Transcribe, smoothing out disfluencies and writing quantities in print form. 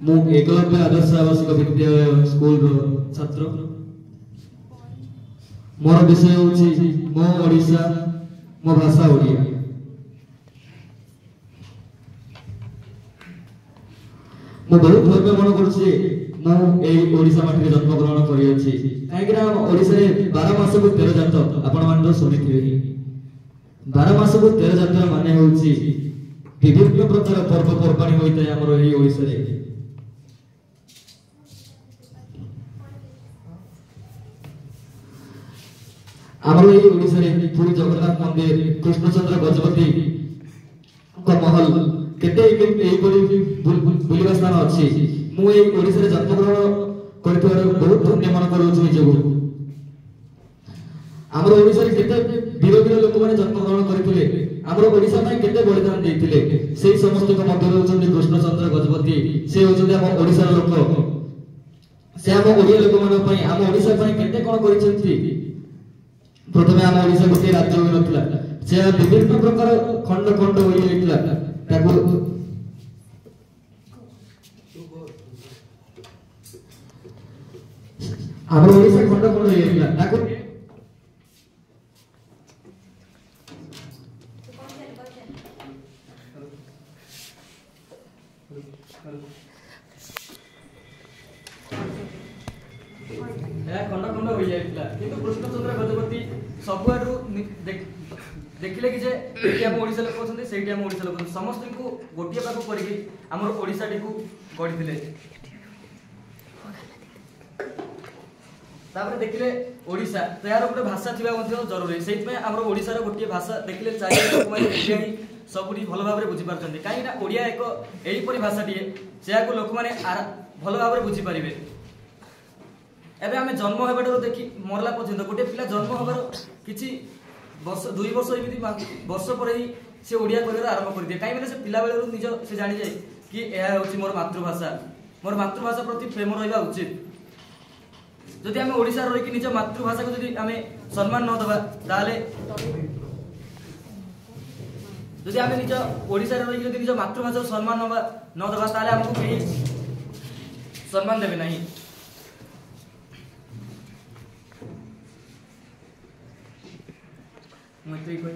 मु एकलव्य आदर्श आवासिक विद्यालय स्कूल रो छात्र। मोर विषय होची मो ओडिशा मो भाषा ओडिया। मु बहुत गर्व मन करछि मु एई ओडिशा माटी जन्म ग्रहण करि अछि काहे कि हम ओडिसा रे 12 मास को 13 जात आपण मान सुनिथिबे। 12 मास को 13 जात माने होची विभिन्न प्रकार पर्व पर्वाणी होइते हमर एई ओडिसा रे। हमर एई ओडिसा रे पुरी जगन्नाथ मंदिर कृष्णचंद्र गजपति को महल केते एई परि बुलिबा स्थान अछि। मु एई ओडिसा रे जन्म ग्रहण करथिबार बहुत धन्य मन करूछि निजको। हमर ओडिसा रे केते वीर वीर लोक माने जन्म ग्रहण करथिले हमर ओडिसा पय केते बलिदान दैथिले सेही समस्त को मध्य होचंदी कृष्णचंद्र गजपति। से होचंदी हम ओडिसा लोक से हम ओडिया लोक मन पय हम ओडिसा पय केते कोन करिसंती। प्रथमे हम ओडिसा गोटे राज्य होई नथला से विभिन्न प्रकार खंड खंड होई लेतला ताको हमर ओडिसा खंड खंड होई लेतला ताको खंड खंड होई जाइतला किंतु कृष्णचंद्र गजपति सबुआडू देखिले कि जे एटी हम ओडिसा लोक अछंती सेठी हम ओडिसा लोक समस्त को गोटिए पाखो करके हमर ओडिसा टी को गढिथिले। तापर देखिले ओडिसा तो यार गोटे भाषा थिबा मध्ये जरूरी सेहि में हमर ओडिसा रो गोटिए भाषा देखिले चाहि लोक माने ओडिया ही सबुठी भलो भाबरे बुझी पारछन्ती काहे ना ओडिया एक एही परि भाषा टिए सेयाको लोक माने भलो भाबरे बुझी पारिबे। एबे हमें जन्म हेबाडो देखि मरला पर्यंत गोटे पिला जन्म हबार किछि वर्ष 2 वर्ष एमिति वर्ष पर ही से ओडिया कहबार आरंभ कर दिए काहे माने से पिला बेलरु निज से जानि जाय कि एहा होछि मोर मातृभाषा प्रति प्रेम रहबा उचित। जदि हमें ओडिसा रहि कि निज मातृभाषा को जदि हमें सम्मान न दबा ताले जदि हमें निज ओडिसा रहि कि निज मातृभाषा को सम्मान न दबा ताले हमको केही सम्मान देबे नहीं। मैत्री कोई